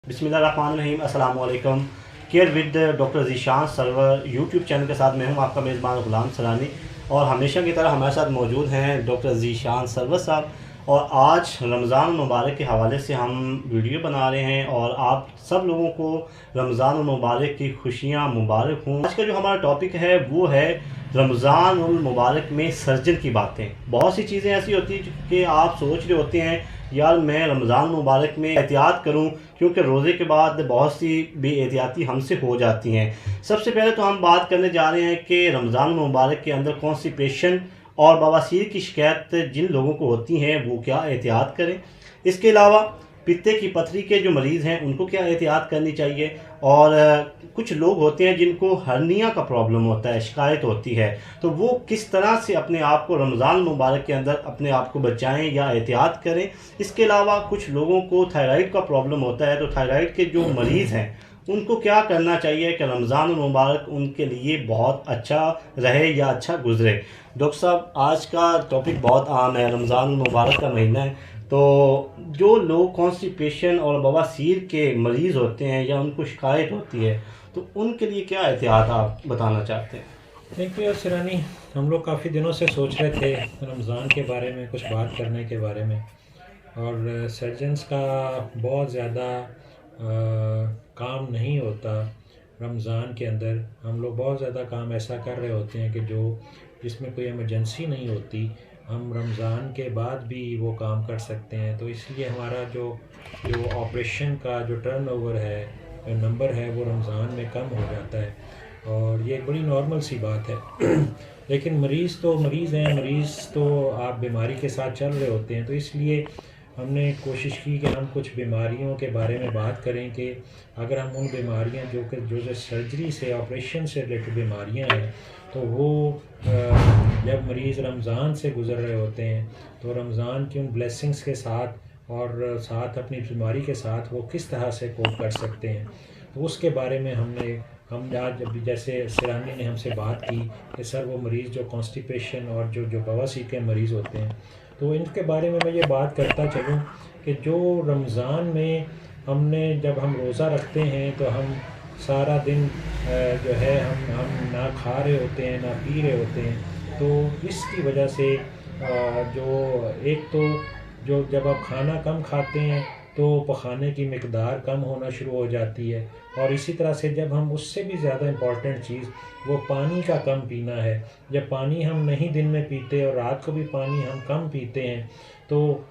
बिस्मिल्लाहिर्रहमानिर्रहीम, अस्सलाम वालेकुम। Care with doctor Zeeshan server YouTube channel के साथ मैं हूं आपका मेज़बान ग़ुलाम सलानी और हमेशा की तरह हमारे साथ मौजूद हैं डॉक्टर ज़ीशान सरवर साहब। और आज रमज़ान मुबारक के हवाले से हम वीडियो बना रहे हैं और आप सब लोगों को रमज़ान मुबारक की खुशियाँ मुबारक हों। आज का जो हमारा टॉपिक है वो है रमज़ान मुबारक में सर्जन की बातें। बहुत सी चीज़ें ऐसी होती हैं कि आप सोच रहे होते हैं यार मैं रमज़ान मुबारक में एहतियात करूं, क्योंकि रोज़े के बाद बहुत सी बेएहतियाती हमसे हो जाती हैं। सबसे पहले तो हम बात करने जा रहे हैं कि रमज़ान मुबारक के अंदर कॉन्स्टिपेशन और बवासीर की शिकायत जिन लोगों को होती हैं वो क्या एहतियात करें। इसके अलावा पित्ते की पथरी के जो मरीज़ हैं उनको क्या एहतियात करनी चाहिए। और कुछ लोग होते हैं जिनको हर्निया का प्रॉब्लम होता है, शिकायत होती है, तो वो किस तरह से अपने आप को रमज़ान मुबारक के अंदर अपने आप को बचाएं या एहतियात करें। इसके अलावा कुछ लोगों को थायराइड का प्रॉब्लम होता है, तो थायराइड के जो मरीज़ हैं उनको क्या करना चाहिए कि रमज़ान मुबारक उनके लिए बहुत अच्छा रहे या अच्छा गुजरे। डॉक्टर साहब, आज का टॉपिक बहुत आम है, रमज़ान मुबारक का महीना है, तो जो लोग कॉन्स्टिपेशन और बवासीर के मरीज़ होते हैं या उनको शिकायत होती है तो उनके लिए क्या एहतियात आप बताना चाहते हैं। देखिए सिरानी, हम लोग काफ़ी दिनों से सोच रहे थे रमज़ान के बारे में कुछ बात करने के बारे में, और सर्जन्स का बहुत ज़्यादा काम नहीं होता रमज़ान के अंदर। हम लोग बहुत ज़्यादा काम ऐसा कर रहे होते हैं कि जिसमें कोई इमरजेंसी नहीं होती, हम रमज़ान के बाद भी वो काम कर सकते हैं। तो इसलिए हमारा जो जो ऑपरेशन का जो टर्नओवर है, नंबर है, वो रमज़ान में कम हो जाता है, और ये एक बड़ी नॉर्मल सी बात है। लेकिन मरीज़ तो मरीज़ हैं, मरीज़ तो आप बीमारी के साथ चल रहे होते हैं। तो इसलिए हमने कोशिश की कि हम कुछ बीमारियों के बारे में बात करें कि अगर हम उन बीमारियां जो सर्जरी से, ऑपरेशन से रिलेटेड बीमारियां हैं, तो वो जब मरीज़ रमज़ान से गुज़र रहे होते हैं तो रमज़ान की उन ब्लेसिंग्स के साथ और साथ अपनी बीमारी के साथ वो किस तरह से कोप कर सकते हैं, तो उसके बारे में हम आज अभी जैसे सिरानी ने हमसे बात की कि सर वो मरीज़ जो कॉन्स्टिपेशन और जो जो बवासीर के मरीज़ होते हैं, तो इनके बारे में मैं ये बात करता चलूँ कि जो रमज़ान में जब हम रोज़ा रखते हैं तो हम सारा दिन जो है हम ना खा रहे होते हैं ना पी रहे होते हैं। तो इसकी वजह से जो एक तो जो जब आप खाना कम खाते हैं तो पखाने की मिकदार कम होना शुरू हो जाती है, और इसी तरह से जब हम उससे भी ज़्यादा इम्पॉर्टेंट चीज़ वो पानी का कम पीना है। जब पानी हम नहीं दिन में पीते और रात को भी पानी हम कम पीते हैं, तो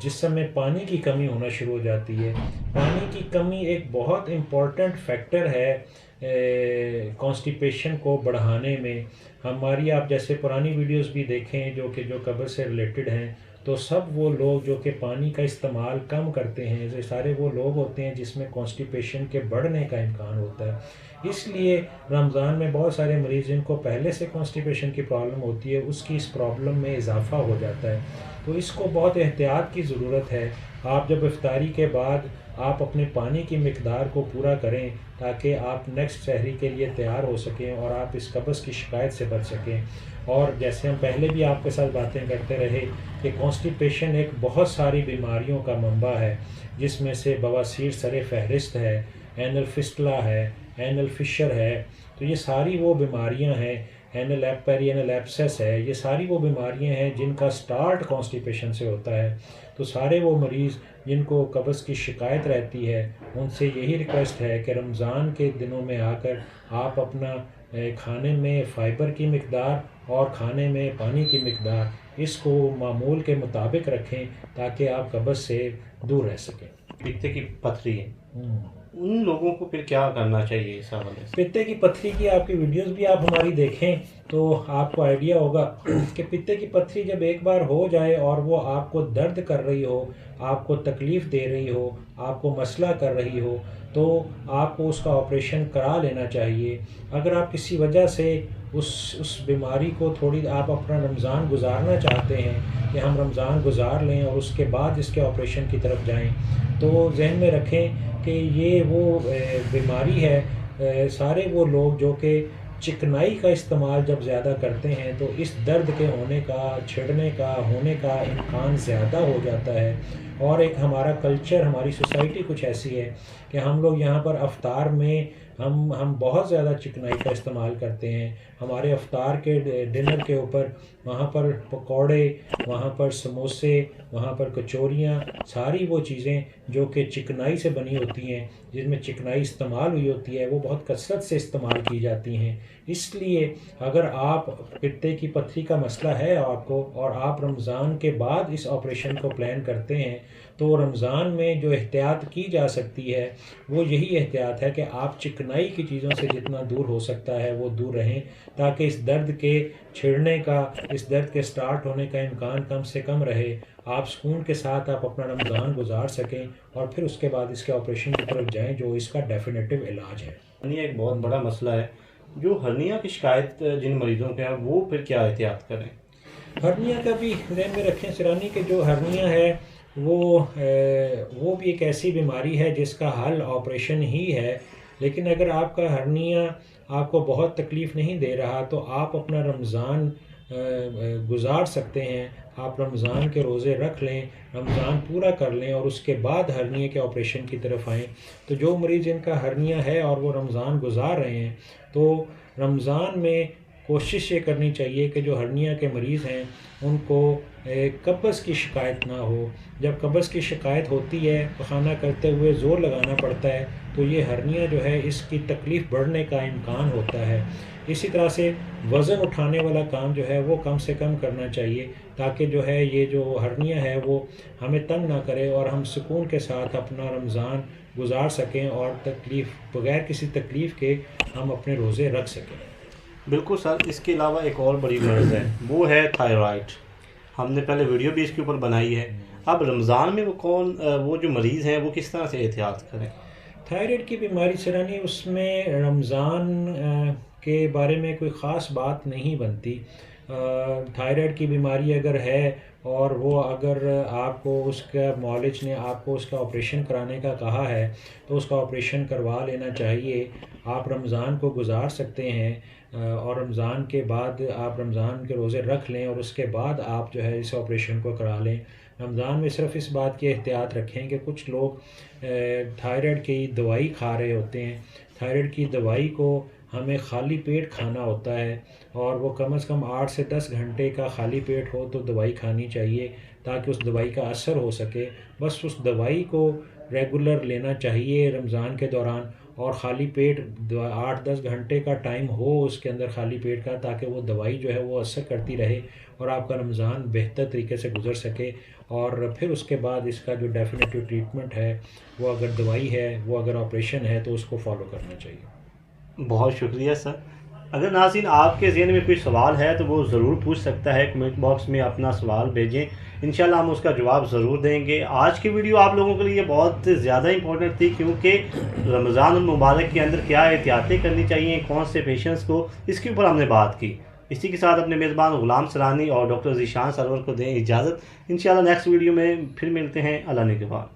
जिस समय पानी की कमी होना शुरू हो जाती है। पानी की कमी एक बहुत इम्पॉर्टेंट फैक्टर है कॉन्स्टिपेशन को बढ़ाने में। हमारी आप जैसे पुरानी वीडियोस भी देखें जो कब्र से रिलेटेड हैं, तो सब वो लोग जो कि पानी का इस्तेमाल कम करते हैं, ये सारे वो लोग होते हैं जिसमें कॉन्स्टिपेशन के बढ़ने का इम्कान होता है। इसलिए रमज़ान में बहुत सारे मरीज़ जिनको पहले से कॉन्स्टिपेशन की प्रॉब्लम होती है, उसकी इस प्रॉब्लम में इजाफ़ा हो जाता है। तो इसको बहुत एहतियात की ज़रूरत है। आप जब इफ्तारी के बाद आप अपने पानी की मिकदार को पूरा करें ताकि आप नेक्स्ट सहरी के लिए तैयार हो सकें और आप इस कब्ज़ की शिकायत से बच सकें। और जैसे हम पहले भी आपके साथ बातें करते रहे कि कॉन्स्टिपेशन एक बहुत सारी बीमारियों का मंबा है, जिसमें से बवासीर सरे फहरिस्त है, एनल फिस्टुला है, एनल फिशर है। तो ये सारी वो बीमारियां हैं, एनल पेरिएनल एब्सेस है, ये सारी वो बीमारियां हैं जिनका स्टार्ट कॉन्स्टिपेशन से होता है। तो सारे वो मरीज़ जिनको कब्ज़ की शिकायत रहती है, उनसे यही रिक्वेस्ट है कि रमज़ान के दिनों में आकर आप अपना खाने में फ़ाइबर की मिकदार और खाने में पानी की मिकदार इसको मामूल के मुताबिक रखें ताकि आप कब्ज़ से दूर रह सकें। पित्ते की पथरी है, उन लोगों को फिर क्या करना चाहिए इस हवाले से। पित्ते की पथरी की आपकी वीडियोस भी आप हमारी देखें तो आपको आइडिया होगा कि पित्ते की पथरी जब एक बार हो जाए और वो आपको दर्द कर रही हो, आपको तकलीफ़ दे रही हो, आपको मसला कर रही हो, तो आपको उसका ऑपरेशन करा लेना चाहिए। अगर आप किसी वजह से उस बीमारी को थोड़ी आप अपना रमज़ान गुजारना चाहते हैं कि हम रमज़ान गुजार लें और उसके बाद इसके ऑपरेशन की तरफ जाएं, तो जहन में रखें कि ये वो बीमारी है। सारे वो लोग जो कि चिकनाई का इस्तेमाल जब ज़्यादा करते हैं तो इस दर्द के होने का, छिड़ने का होने का इम्कान ज़्यादा हो जाता है। और एक हमारा कल्चर, हमारी सोसाइटी कुछ ऐसी है कि हम लोग यहाँ पर अफ्तार में हम बहुत ज़्यादा चिकनाई का इस्तेमाल करते हैं। हमारे अफ्तार के डिनर के ऊपर वहाँ पर पकौड़े, वहाँ पर समोसे, वहाँ पर कचौरियाँ, सारी वो चीज़ें जो कि चिकनाई से बनी होती हैं, जिसमें चिकनाई इस्तेमाल हुई होती है, वो बहुत कसरत से इस्तेमाल की जाती हैं। इसलिए अगर आप पित्ते की पथरी का मसला है आपको और आप रमज़ान के बाद इस ऑपरेशन को प्लान करते हैं, तो रमज़ान में जो एहतियात की जा सकती है वो यही एहतियात है कि आप चिकनाई की चीज़ों से जितना दूर हो सकता है वो दूर रहें, ताकि इस दर्द के छिड़ने का, इस दर्द के स्टार्ट होने का इम्कान कम से कम रहे। आप सुकून के साथ आप अपना रमज़ान गुजार सकें और फिर उसके बाद इसके ऑपरेशन की तरफ जाएं, जो इसका डेफिनेटिव इलाज है। हर्निया एक बहुत बड़ा मसला है। जो हर्निया की शिकायत जिन मरीज़ों के हैं वो फिर क्या एहतियात करें? हर्निया का भी ध्यान में रखें सिरानी के, जो हर्निया है वो भी एक ऐसी बीमारी है जिसका हल ऑपरेशन ही है। लेकिन अगर आपका हर्निया आपको बहुत तकलीफ़ नहीं दे रहा तो आप अपना रमज़ान गुजार सकते हैं। आप रमज़ान के रोज़े रख लें, रमज़ान पूरा कर लें और उसके बाद हर्निया के ऑपरेशन की तरफ आएँ। तो जो मरीज़ जिनका हर्निया है और वो रमज़ान गुजार रहे हैं, तो रमज़ान में कोशिश ये करनी चाहिए कि जो हर्निया के मरीज़ हैं उनको कब्ज़ की शिकायत ना हो। जब कब्ज़ की शिकायत होती है, पखाना करते हुए ज़ोर लगाना पड़ता है, तो ये हर्निया जो है इसकी तकलीफ़ बढ़ने का इम्कान होता है। इसी तरह से वज़न उठाने वाला काम जो है वो कम से कम करना चाहिए, ताकि जो है ये जो हर्निया है वो हमें तंग ना करे और हम सुकून के साथ अपना रमज़ान गुजार सकें और बग़ैर किसी तकलीफ़ के हम अपने रोज़े रख सकें। बिल्कुल सर, इसके अलावा एक और बड़ी मर्ज़ है, वो है थायराइड। हमने पहले वीडियो भी इसके ऊपर बनाई है। अब रमज़ान में वो जो मरीज़ हैं वो किस तरह से एहतियात करें? थायराइड की बीमारी सिरानी, उसमें रमज़ान के बारे में कोई ख़ास बात नहीं बनती। थायराइड की बीमारी अगर है और वो अगर आपको उसका मौलिज ने आपको उसका ऑपरेशन कराने का कहा है तो उसका ऑपरेशन करवा लेना चाहिए। आप रमज़ान को गुजार सकते हैं और रमज़ान के बाद आप रमज़ान के रोज़े रख लें और उसके बाद आप जो है इस ऑपरेशन को करा लें। रमज़ान में सिर्फ इस बात की एहतियात रखें कि कुछ लोग थायराइड की दवाई खा रहे होते हैं। थायराइड की दवाई को हमें खाली पेट खाना होता है और वो कम से कम 8 से 10 घंटे का खाली पेट हो तो दवाई खानी चाहिए, ताकि उस दवाई का असर हो सके। बस उस दवाई को रेगुलर लेना चाहिए रमज़ान के दौरान, और ख़ाली पेट 8-10 घंटे का टाइम हो उसके अंदर खाली पेट का, ताकि वो दवाई जो है वो असर करती रहे और आपका रमज़ान बेहतर तरीके से गुजर सके। और फिर उसके बाद इसका जो डेफिनेटिव ट्रीटमेंट है, वो अगर दवाई है, वो अगर ऑपरेशन है, तो उसको फॉलो करना चाहिए। बहुत शुक्रिया सर। अगर नाज़रीन आपके ज़हन में कोई सवाल है तो वो ज़रूर पूछ सकता है, कमेंट बॉक्स में अपना सवाल भेजें, इंशाल्लाह हम उसका जवाब ज़रूर देंगे। आज की वीडियो आप लोगों के लिए बहुत ज़्यादा इंपॉर्टेंट थी, क्योंकि रमज़ान मुबारक के अंदर क्या एहतियातें करनी चाहिए, कौन से पेशेंट्स को, इसके ऊपर हमने बात की। इसी के साथ अपने मेज़बान गुलाम सरानी और डॉक्टर ज़ीशान सरवर को दें इजाज़त। इंशाल्लाह नेक्स्ट वीडियो में फिर मिलते हैं। अल्लाह ने के बाद।